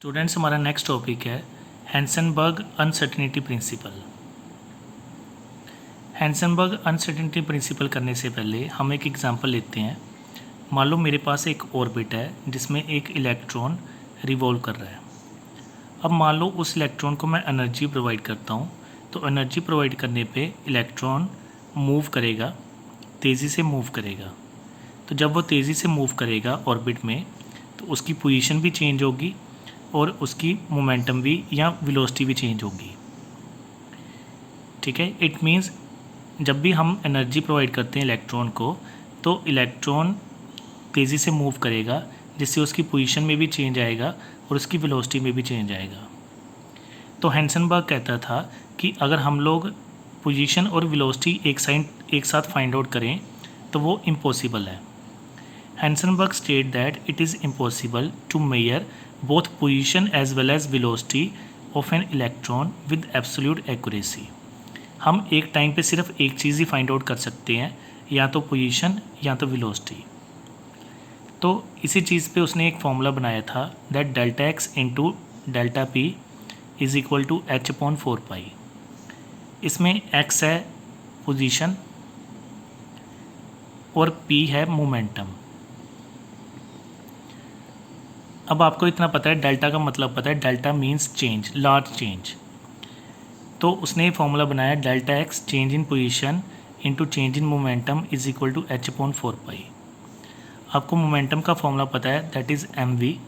Students, हमारा next topic है Heisenberg uncertainty principal. हैंसेनबर्ग uncertainty principal करने से पहले हम एक एग्जांपल लेते हैं। मान लो मेरे पास एक ऑर्बिट है जिसमें एक इलेक्ट्रॉन रिवॉल्व कर रहा है। अब मान लो उस इलेक्ट्रॉन को मैं एनर्जी प्रोवाइड करता हूँ, तो एनर्जी प्रोवाइड करने पे इलेक्ट्रॉन मूव करेगा, तेज़ी से मूव करेगा। तो जब वो तेज़ी से मूव करेगा ऑर्बिट में, तो उसकी पोजीशन भी चेंज होगी और उसकी मोमेंटम भी या वेलोसिटी भी चेंज होगी। ठीक है, इट मीन्स जब भी हम एनर्जी प्रोवाइड करते हैं इलेक्ट्रॉन को, तो इलेक्ट्रॉन तेज़ी से मूव करेगा, जिससे उसकी पोजीशन में भी चेंज आएगा और उसकी वेलोसिटी में भी चेंज आएगा। तो हैंसेनबर्ग कहता था कि अगर हम लोग पोजीशन और वेलोसिटी एक साथ फाइंड आउट करें तो वो इम्पॉसिबल है। Heisenberg state that it is impossible to measure both position as well as velocity of an electron with absolute accuracy। हम एक टाइम पे सिर्फ एक चीज़ ही फाइंड आउट कर सकते हैं, या तो पोजीशन या तो वेलोसिटी। तो इसी चीज़ पे उसने एक फॉर्मूला बनाया था that delta x into delta p is equal to h upon 4 pi. इसमें एक्स है पोजीशन और पी है मोमेंटम। अब आपको इतना पता है, डेल्टा का मतलब पता है, delta means change, large change. तो उसने ये फॉर्मूला बनाया delta x change in position into change in momentum is equal to h upon 4 pi. आपको मोमेंटम का फॉर्मूला पता है, दैट इज़ एम वी।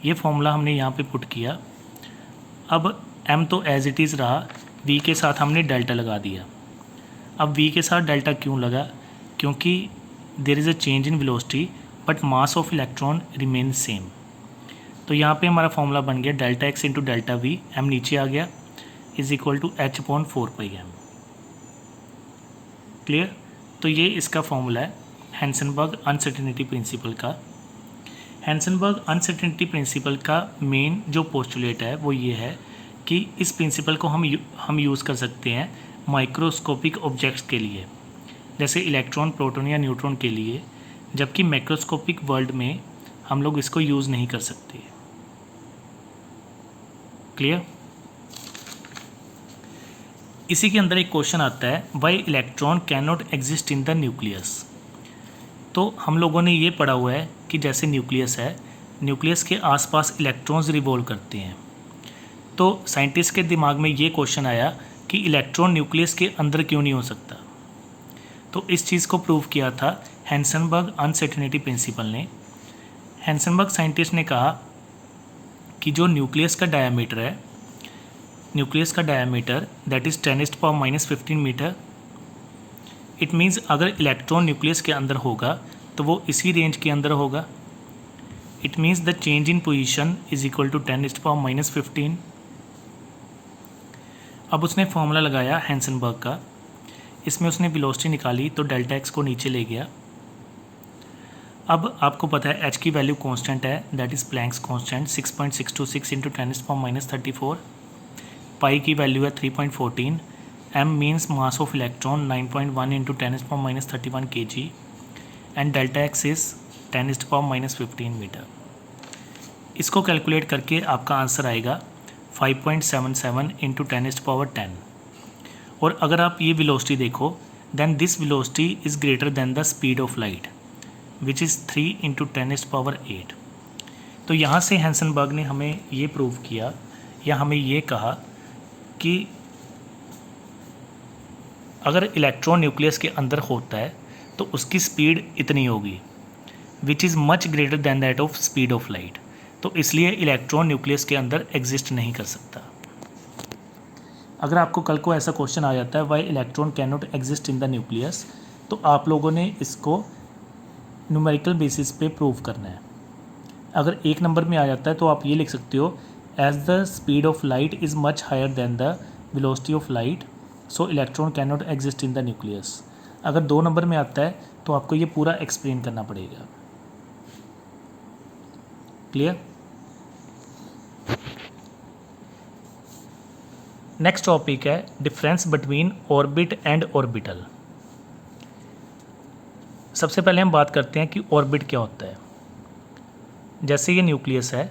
ये फॉर्मूला हमने यहाँ पे पुट किया। अब एम तो एज इट इज़ रहा, वी के साथ हमने डेल्टा लगा दिया। अब वी के साथ डेल्टा क्यों लगा? क्योंकि there is a change in velocity but mass of electron remain same. तो यहाँ पे हमारा फॉर्मूला बन गया delta x into delta v, m नीचे आ गया, is equal to h upon 4 pi m. Clear? तो ये इसका फॉर्मूला है हैंसेनबर्ग अनसर्टेनिटी प्रिंसिपल का। हैंसेनबर्ग अनसर्टेनिटी प्रिंसिपल का मेन जो पोस्टुलेट है वो ये है कि इस प्रिंसिपल को हम यूज़ कर सकते हैं माइक्रोस्कोपिक ऑब्जेक्ट्स के लिए, जैसे इलेक्ट्रॉन, प्रोटॉन या न्यूट्रॉन के लिए, जबकि मैक्रोस्कोपिक वर्ल्ड में हम लोग इसको यूज़ नहीं कर सकते। क्लियर? इसी के अंदर एक क्वेश्चन आता है, why electron can not exist in the nucleus. तो हम लोगों ने ये पढ़ा हुआ है कि जैसे न्यूक्लियस है, न्यूक्लियस के आसपास इलेक्ट्रॉन्स रिवॉल्व करते हैं। तो साइंटिस्ट के दिमाग में ये क्वेश्चन आया कि इलेक्ट्रॉन न्यूक्लियस के अंदर क्यों नहीं हो सकता। तो इस चीज़ को प्रूव किया था हैंसेनबर्ग अनसर्टेनिटी प्रिंसिपल ने। हैंसेनबर्ग साइंटिस्ट ने कहा कि जो न्यूक्लियस का डायमीटर है, न्यूक्लियस का diameter that is 10⁻⁻15 metre. It means अगर इलेक्ट्रॉन न्यूक्लियस के अंदर होगा तो वो इसी रेंज के अंदर होगा। It means the change in position is equal to 10⁻⁻15। अब उसने फॉर्मूला लगाया हैंसेनबर्ग का, इसमें उसने वेलोसिटी निकाली तो डेल्टा एक्स को नीचे ले गया। अब आपको पता है एच की वैल्यू कांस्टेंट है, that is Planck's constant 6.626 into 10⁻⁻34। Pi की वैल्यू है 3.14। M means mass of electron 9.1 into 10⁻31 kg and delta x is 10⁻15 metre. इसको कैलकुलेट करके आपका आंसर आएगा 5.77 इंटू 10⁻10। और अगर आप ये वेलोसिटी देखो, then this velocity is greater than the speed of light which is 3 into 10⁸। तो यहाँ से हैंसेनबर्ग ने हमें ये प्रूव किया या हमें ये कहा कि अगर इलेक्ट्रॉन न्यूक्लियस के अंदर होता है तो उसकी स्पीड इतनी होगी which is much greater than that of speed of light. तो इसलिए इलेक्ट्रॉन न्यूक्लियस के अंदर एग्जिस्ट नहीं कर सकता। अगर आपको कल को ऐसा क्वेश्चन आ जाता है why electron can not exist in the nucleus, तो आप लोगों ने इसको न्यूमेरिकल बेसिस पे प्रूव करना है। अगर एक नंबर में आ जाता है तो आप ये लिख सकते हो, as the speed of light is much higher than the velocity of light, so electron can not exist in the nucleus. अगर 2 नंबर में आता है तो आपको ये पूरा एक्सप्लेन करना पड़ेगा। क्लियर? नेक्स्ट टॉपिक है difference between orbit and orbital. सबसे पहले हम बात करते हैं कि ऑर्बिट क्या होता है। जैसे ये न्यूक्लियस है,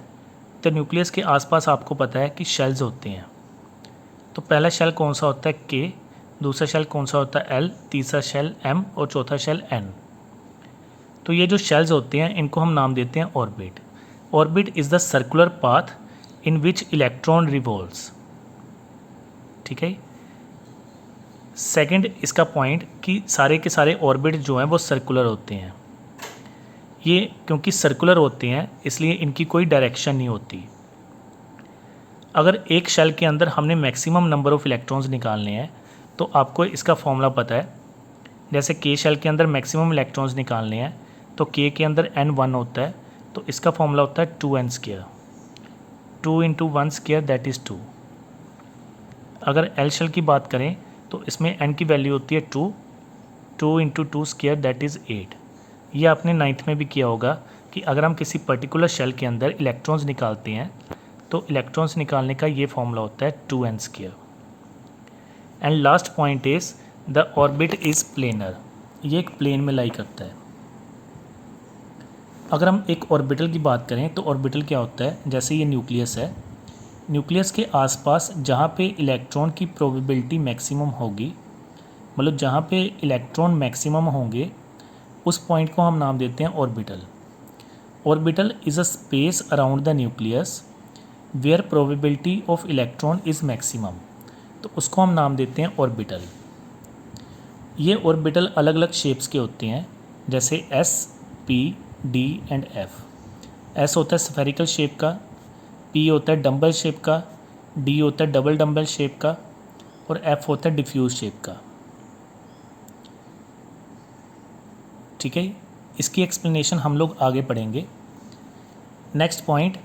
तो न्यूक्लियस के आसपास आपको पता है कि शेल्स होते हैं। तो पहला शेल कौन सा होता है के, दूसरा शेल कौन सा होता है एल, तीसरा शेल एम और चौथा शेल एन। तो ये जो शेल्स होते हैं इनको हम नाम देते हैं orbit. Orbit is the circular path in which electron revolves. ठीक है। सेकंड इसका पॉइंट कि सारे के सारे ऑर्बिट जो हैं वो सर्कुलर होते हैं। ये क्योंकि सर्कुलर होते हैं इसलिए इनकी कोई डायरेक्शन नहीं होती। अगर एक शेल के अंदर हमने मैक्सिमम नंबर ऑफ़ इलेक्ट्रॉन्स निकालने हैं तो आपको इसका फॉर्मूला पता है। जैसे के शेल के अंदर मैक्सिमम इलेक्ट्रॉन्स निकालने हैं तो के के अंदर n1 होता है, तो इसका फॉर्मूला होता है 2n square. 2 into 1 square that is 2। अगर एल शेल की बात करें तो इसमें n की वैल्यू होती है 2। 2 इंटू 2 स्क्वायर दैट इज़ 8। ये आपने 9th में भी किया होगा कि अगर हम किसी पर्टिकुलर शेल के अंदर इलेक्ट्रॉन्स निकालते हैं तो इलेक्ट्रॉन्स निकालने का ये फॉर्मूला होता है 2n square. And last point is the orbit is planar. ये एक प्लेन में लाई करता है। अगर हम एक ऑर्बिटल की बात करें तो ऑर्बिटल क्या होता है, जैसे ये न्यूक्लियस है, न्यूक्लियस के आसपास जहाँ पे इलेक्ट्रॉन की प्रोबेबिलिटी मैक्सिमम होगी, मतलब जहाँ पे इलेक्ट्रॉन मैक्सिमम होंगे उस पॉइंट को हम नाम देते हैं orbital. Orbital is a space around the nucleus where probability of electron is maximum, तो उसको हम नाम देते हैं ऑर्बिटल। ये ऑर्बिटल अलग अलग शेप्स के होते हैं, जैसे S, P, D and F. S होता है स्फेरिकल शेप का, पी होता है डंबल शेप का, डी होता है डबल डंबल शेप का और एफ होता है डिफ्यूज शेप का। ठीक है, इसकी एक्सप्लेनेशन हम लोग आगे पढ़ेंगे। नेक्स्ट पॉइंट,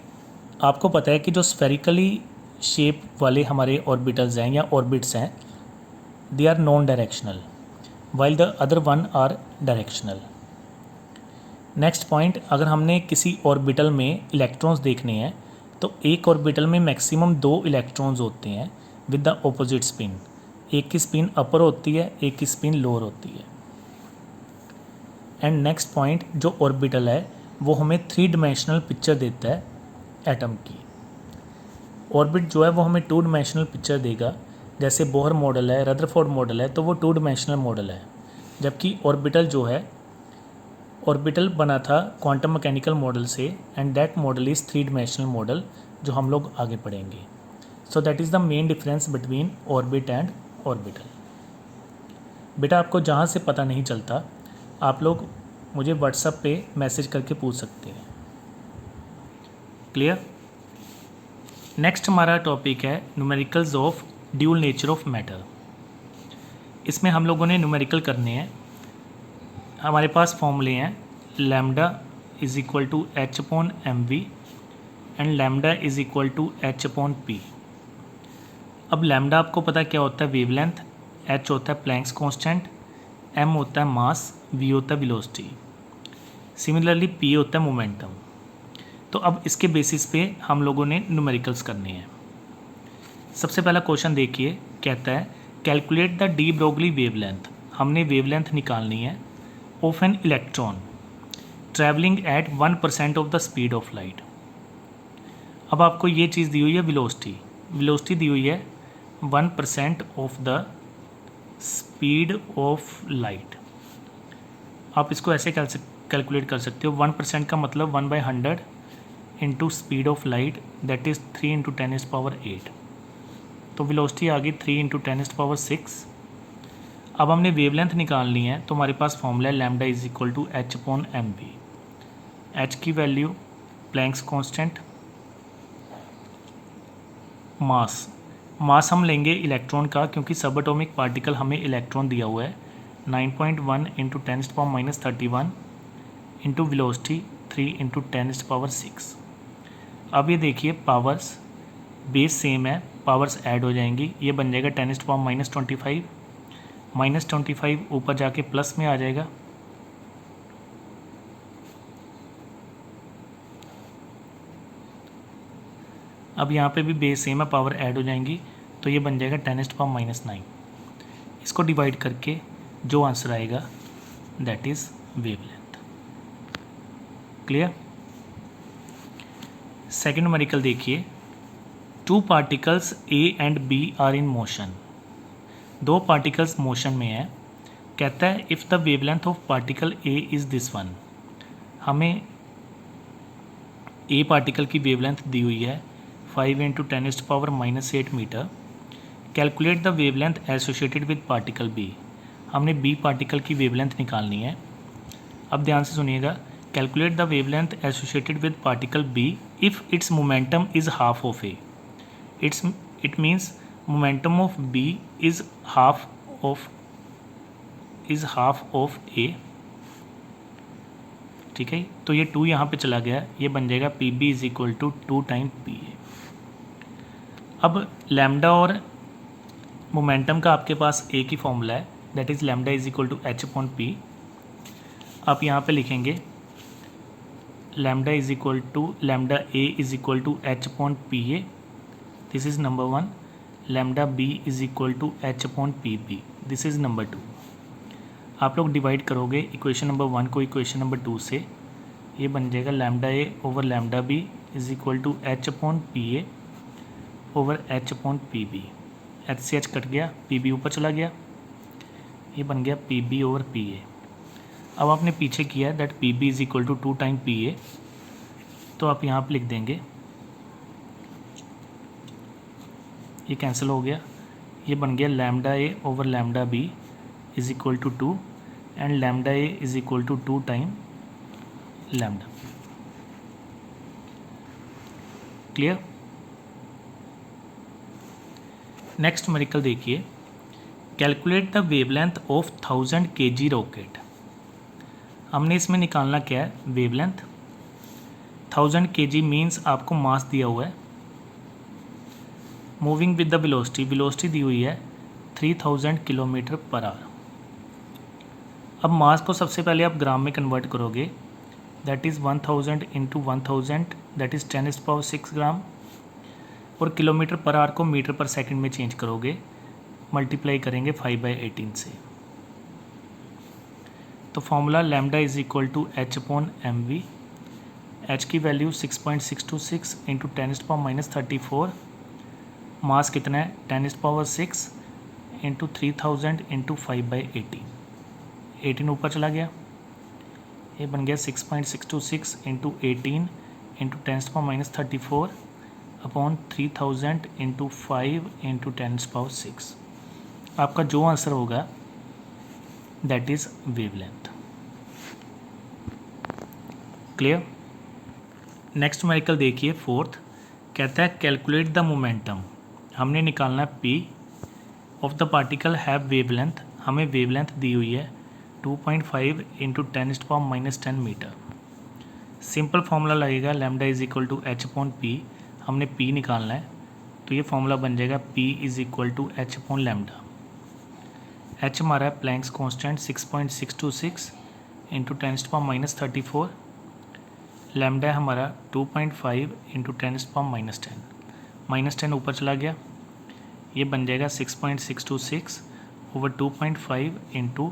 आपको पता है कि जो स्फेरिकली शेप वाले हमारे ऑर्बिटल्स हैं या ऑर्बिट्स हैं, they are non directional while the other one are directional. Next point, अगर हमने किसी ऑर्बिटल में इलेक्ट्रॉन्स देखने हैं तो एक ऑर्बिटल में मैक्सिमम 2 इलेक्ट्रॉन्स होते हैं विद द ऑपोजिट स्पिन। एक की स्पिन अपर होती है, एक की स्पिन लोअर होती है। एंड नेक्स्ट पॉइंट, जो ऑर्बिटल है वो हमें 3 डायमेंशनल पिक्चर देता है एटम की। ऑर्बिट जो है वो हमें 2 डायमेंशनल पिक्चर देगा, जैसे बोहर मॉडल है, रदरफोर्ड मॉडल है, तो वो 2 डायमेंशनल मॉडल है। जबकि ऑर्बिटल जो है, ऑर्बिटल बना था क्वांटम मैकेनिकल मॉडल से and that model is 3 dimensional model, जो हम लोग आगे पढ़ेंगे। So that is the main difference between orbit and orbital. बेटा आपको जहाँ से पता नहीं चलता आप लोग मुझे व्हाट्सएप पे मैसेज करके पूछ सकते हैं। क्लियर। नेक्स्ट हमारा टॉपिक है numericals of dual nature of matter. इसमें हम लोगों ने न्यूमेरिकल करने हैं। हमारे पास फॉर्मूले हैं lambda is equal to h upon m v and lambda is equal to h upon p. अब लैम्डा आपको पता क्या होता है, वेवलेंथ, एच होता है प्लैंक्स कांस्टेंट, एम होता है मास, वी होता है वेलोसिटी, सिमिलरली पी होता है मोमेंटम। तो अब इसके बेसिस पे हम लोगों ने न्यूमेरिकल्स करने हैं। सबसे पहला क्वेश्चन देखिए, कहता है calculate the de Broglie wavelength. हमने वेवलेंथ निकालनी है of an electron travelling eight 1% of the speed of light. अब आपको ये चीज़ दी हुई है वेलोसिटी, वेलोसिटी दी हुई है 1% of the speed of light. आप इसको ऐसे कैलकुलेट कर सकते हो, 1% का मतलब 1/100 into speed of light that is 3 into 10⁸। तो वेलोसिटी आ गई 3 इंटू 10⁶। अब हमने वेवलेंथ निकालनी है तो हमारे पास फॉर्मूला है lambda is equal to h upon m v. H की वैल्यू प्लैंक्स कांस्टेंट, मास हम लेंगे इलेक्ट्रॉन का, क्योंकि सब एटॉमिक पार्टिकल हमें इलेक्ट्रॉन दिया हुआ है 9.1 इंटू 10⁻31 इंटू वेलोसिटी 3 इंटू 10⁶। अब ये देखिए पावर्स बेस सेम है, पावर्स ऐड हो जाएंगी, ये बन जाएगा 10⁻25 -25 ऊपर जाके प्लस में आ जाएगा, अब यहाँ पे भी बेस सेम है, पावर ऐड हो जाएंगी, तो ये बन जाएगा 10⁻⁹। इसको डिवाइड करके जो आंसर आएगा that is wavelength. Clear. Second numerical देखिए, 2 particles A and B are in motion. 2 particles motion में है। कहता है if the wavelength of particle A is this one. हमें ए पार्टिकल की वेवलेंथ दी हुई है 5 × 10⁻⁻8 meter. Calculate the wavelength associated with particle B. हमने बी पार्टिकल की वेवलेंथ निकालनी है। अब ध्यान से सुनिएगा, calculate the wavelength associated with particle B if its momentum is half of A. It means momentum of B is half of A. ठीक है, तो ये 2 यहाँ पे चला गया, ये बन जाएगा p B is equal to 2 time p A. अब लैम्डा और मोमेंटम का आपके पास एक ही फॉर्मूला है, that is lambda is equal to h upon p. आप यहाँ पे लिखेंगे lambda is equal to lambda A is equal to h upon p A, this is number 1। Lambda B is equal to h upon p B, this is number 2। आप लोग divide करोगे equation number 1 को equation number 2 से, ये बन जाएगा lambda A over lambda B is equal to h upon p A over h upon p B. H से h cut गया, पी बी ऊपर चला गया, ये बन गया p B over p A. अब आपने पीछे किया है that p B is equal to 2 time p A, तो आप यहाँ पे लिख देंगे, ये कैंसिल हो गया, ये बन गया lambda A over lambda B is equal to 2 and lambda A is equal to 2 time lambda. Clear. Next numerical देखिए, calculate the wavelength of 1000 kg rocket. हमने इसमें निकालना क्या है, वेवलेंथ। 1000 kg मीन्स आपको मास दिया हुआ है, मूविंग विद द वेलोसिटी दी हुई है 3000 km/h। अब मास को सबसे पहले आप ग्राम में कन्वर्ट करोगे, दैट इज़ 1000 × 1000 दैट इज़ 10⁻6 ग्राम, और km/h को मीटर/सेकंड में चेंज करोगे, मल्टीप्लाई करेंगे 5/18 से। तो formula lambda is equal to h upon m v. H की वैल्यू 6.626 × 10⁻34, मास कितना है 10⁻6 × 3000 × 5/18, 18 ऊपर चला गया, ये बन गया 6.626 × 18 × 10⁻34 अपॉन 3000 × 5 × 10⁻6। आपका जो आंसर होगा that is wavelength. Clear. Next numerical देखिए, 4th, कहता है कैलकुलेट द मोमेंटम। हमने निकालना है p of the particle have wavelength. हमें वेवलेंथ दी हुई है 2.5 × 10⁻10 मीटर। सिंपल फार्मूला लगेगा lambda is equal to h upon p. हमने पी निकालना है, तो ये फार्मूला बन जाएगा p is equal to h upon lambda. H हमारा है प्लैंक्स कांस्टेंट 6.626 × 10⁻34। लैम्डा है हमारा 2.5 × 10⁻10, -10 ऊपर चला गया, ये बन जाएगा 6.626 ओवर 2.5 ×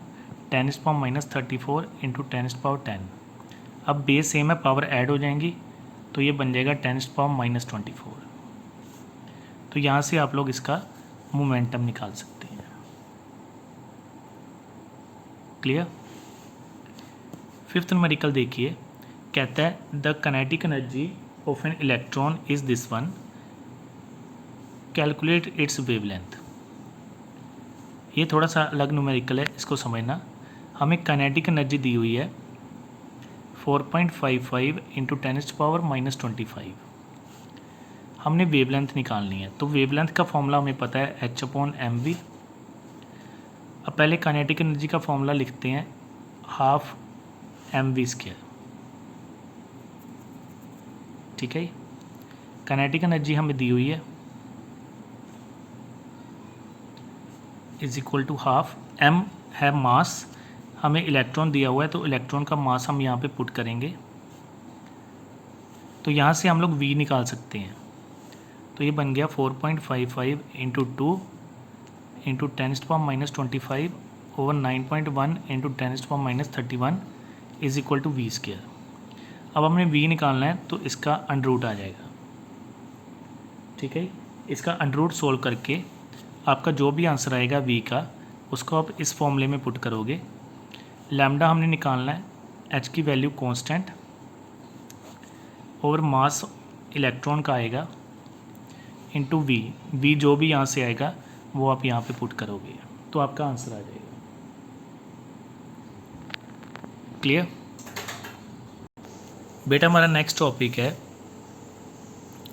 10⁻34 × 10⁻10। अब बेस सेम है, पावर ऐड हो जाएंगी, तो ये बन जाएगा 10⁻24। तो यहाँ से आप लोग इसका मोमेंटम निकाल सकते हैं। क्लियर। 5th न्यूमेरिकल देखिए, कहता है the kinetic energy of an electron is this one, calculate its wavelength. ये थोड़ा सा अलग न्यूमेरिकल है, इसको समझना। हमें काइनेटिक एनर्जी दी हुई है 4.55 × 10⁻25। हमने वेवलेंथ निकालनी है, तो वेवलेंथ का फॉर्मूला हमें पता है एच अपॉन एम वी। अब पहले काइनेटिक एनर्जी का फॉर्मूला लिखते हैं, हाफ एम वी स्क्वायर। ठीक है, काइनेटिक एनर्जी हमें दी हुई है is equal to half, m है मास, हमें इलेक्ट्रॉन दिया हुआ है, तो इलेक्ट्रॉन का मास हम यहाँ पे पुट करेंगे, तो यहाँ से हम लोग v निकाल सकते हैं। तो ये बन गया 4.55 × 2 × 10⁻25 over 9.1 × 10⁻31 is equal to v square. अब हमने v निकालना है, तो इसका अंडर रूट आ जाएगा, ठीक है। इसका अंडर रूट सोल्व करके आपका जो भी आंसर आएगा वी का, उसको आप इस फॉर्मूले में पुट करोगे। लैम्डा हमने निकालना है, एच की वैल्यू कांस्टेंट और मास इलेक्ट्रॉन का आएगा इनटू वी। वी जो भी यहाँ से आएगा वो आप यहाँ पे पुट करोगे तो आपका आंसर आ जाएगा। क्लियर बेटा। हमारा नेक्स्ट टॉपिक है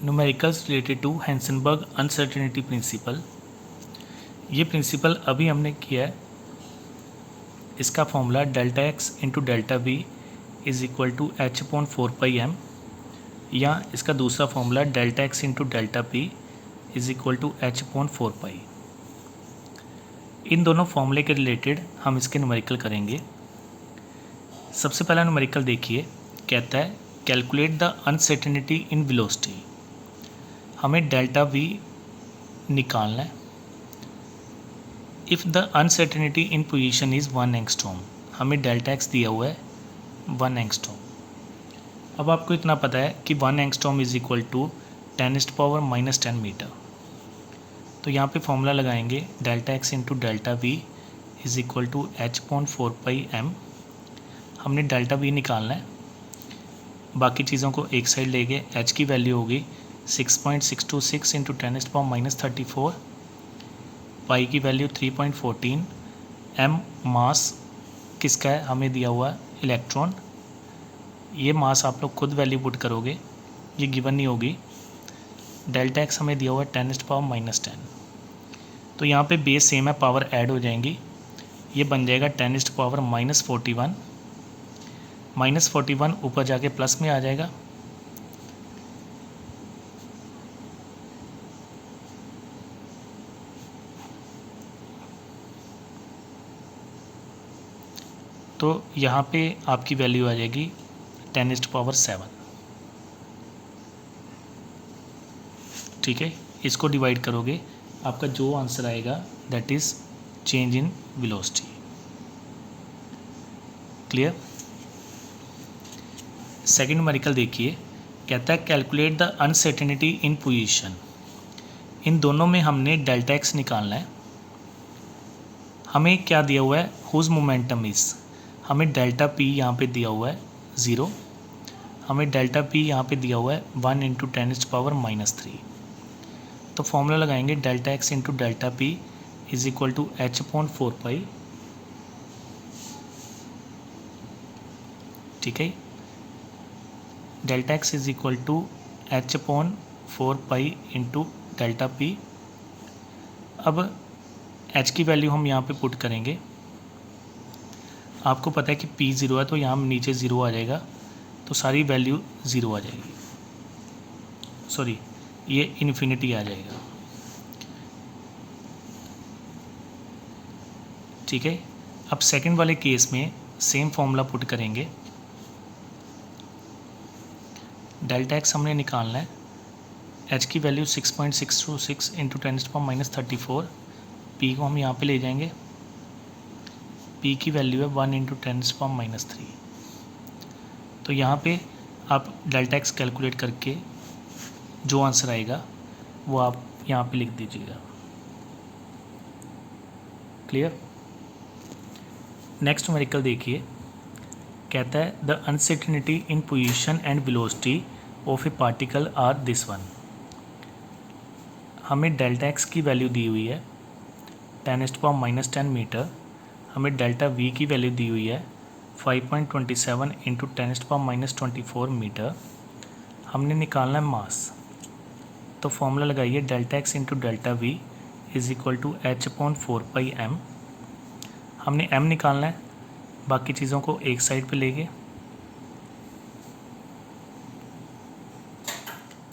numericals related to Heisenberg uncertainty principle. ये प्रिंसिपल अभी हमने किया है। इसका formula delta x into delta v is equal to h upon 4πm, या इसका दूसरा formula delta x into delta p is equal to h upon 4π। इन दोनों फॉर्मूले के रिलेटेड हम इसके न्यूमेरिकल करेंगे। सबसे पहला न्यूमेरिकल देखिए, कहता है calculate the uncertainty in velocity. हमें डेल्टा वी निकालना है। If the uncertainty in position is 1 angstrom, हमें डेल्टा एक्स दिया हुआ है 1 एंगस्ट्रॉम। अब आपको इतना पता है कि 1 angstrom is equal to 10⁻⁻10 metre. तो यहाँ पे फॉर्मूला लगाएंगे delta x into delta v is equal to h upon 4πm। हमने डेल्टा वी निकालना है, बाकी चीज़ों को एक साइड ले गए। एच की वैल्यू होगी 6.626 इंटू 10⁻34, पाई की वैल्यू 3.14, एम मास किसका है, हमें दिया हुआ इलेक्ट्रॉन। ये मास आप लोग खुद वैल्यू पुट करोगे, ये गिवन नहीं होगी। डेल्टा एक्स हमें दिया हुआ है 10⁻10। तो यहाँ पे बेस सेम है, पावर ऐड हो जाएंगी, ये बन जाएगा 10⁻41। -41 ऊपर जाके प्लस में आ जाएगा। तो यहाँ पे आपकी वैल्यू आ जाएगी 10⁻7। ठीक है, इसको डिवाइड करोगे, आपका जो आंसर आएगा that is change in velocity. Clear. Second numerical देखिए, कहता है calculate the uncertainty in position. इन दोनों में हमने डेल्टा एक्स निकालना है। हमें क्या दिया हुआ है, हुज मोमेंटम इज़, हमें डेल्टा पी यहाँ पे दिया हुआ है 0, हमें डेल्टा पी यहाँ पे दिया हुआ है 1 इंटू 10⁻³ तो फॉर्मूला लगाएंगे delta x into delta p is equal to h upon 4π। ठीक है, delta x is equal to h upon 4π into delta p. अब एच की वैल्यू हम यहाँ पे पुट करेंगे। आपको पता है कि पी 0 है तो यहाँ नीचे 0 आ जाएगा, तो सारी वैल्यू 0 आ जाएगी, सॉरी ये इन्फिनिटी आ जाएगा। ठीक है, अब सेकंड वाले केस में सेम फॉर्मूला पुट करेंगे। डेल्टा एक्स हमने निकालना है, एच की वैल्यू 6.626 इंटू 10⁻34, पी को हम यहाँ पे ले जाएंगे, पी की वैल्यू है 1 इंटू 10⁻3। तो यहाँ पे आप डेल्टा एक्स कैलकुलेट करके जो आंसर आएगा वो आप यहाँ पे लिख दीजिएगा। क्लियर। नेक्स्ट न्यूमेरिकल देखिए, कहता है the uncertainty in position and velocity of a particle are this one. हमें डेल्टा एक्स की वैल्यू दी हुई है 10⁻10 मीटर, हमें डेल्टा वी की वैल्यू दी हुई है 5.27 इंटू 10⁻24 मीटर। हमने निकालना है मास, तो फॉर्मूला लगाइए delta x into delta v is equal to h upon 4πm। हमने m निकालना है, बाकी चीज़ों को एक साइड पे ले गए।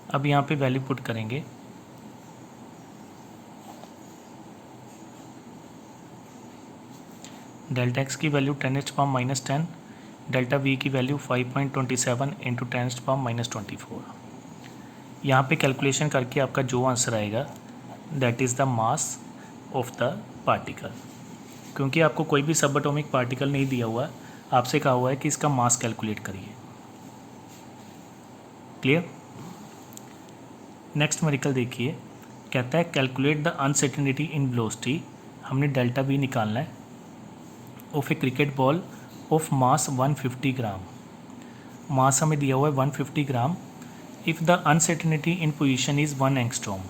अब यहाँ पे वैल्यू पुट करेंगे, डेल्टा एक्स की वैल्यू 10⁻10, डेल्टा वी की वैल्यू 5.27 इंटू 10⁻24। यहाँ पे कैलकुलेशन करके आपका जो आंसर आएगा that is the mass of the particle. क्योंकि आपको कोई भी सब एटॉमिक पार्टिकल नहीं दिया हुआ, आपसे कहा हुआ है कि इसका मास कैलकुलेट करिए। क्लियर। नेक्स्ट न्यूमेरिकल देखिए, कहता है calculate the uncertainty in velocity. हमने डेल्टा वी निकालना है of a cricket ball of mass 150 gram. Mass हमें दिया हुआ है 150 gram. If the uncertainty in position is 1 angstrom.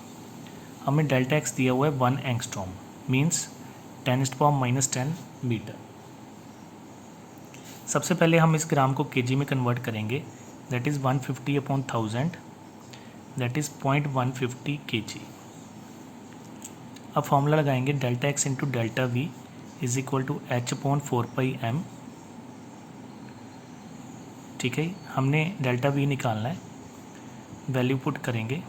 हमें डेल्टा एक्स दिया हुआ है 1 एंगस्ट्रॉम, मीन्स 10⁻⁻10 मीटर। सबसे पहले हम इस ग्राम को केजी में कन्वर्ट करेंगे, that is 150/1000, that is 0.150 kg। अब फॉर्मूला लगाएंगे, delta x into delta v is equal to h/4πm। ठीक है, हमने डेल्टा वी निकालना है, वैल्यू पुट करेंगे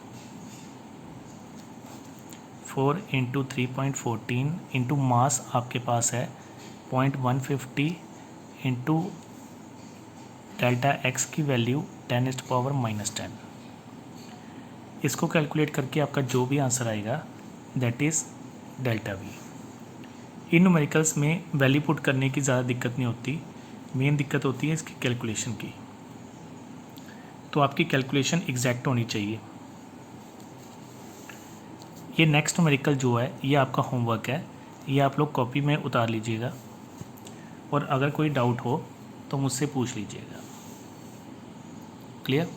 4 × 3.14 इंटू मास आपके पास है 0.150 इंटू डेल्टा एक्स की वैल्यू 10⁻⁻10। इसको कैलकुलेट करके आपका जो भी आंसर आएगा that is delta we. In numericals में वैल्यू पुट करने की ज़्यादा दिक्कत नहीं होती, मेन दिक्कत होती है इसकी कैलकुलेशन की। तो आपकी कैलकुलेशन एग्जैक्ट होनी चाहिए। ये नेक्स्ट न्यूमेरिकल जो है ये आपका होमवर्क है, ये आप लोग कॉपी में उतार लीजिएगा और अगर कोई डाउट हो तो मुझसे पूछ लीजिएगा। क्लियर?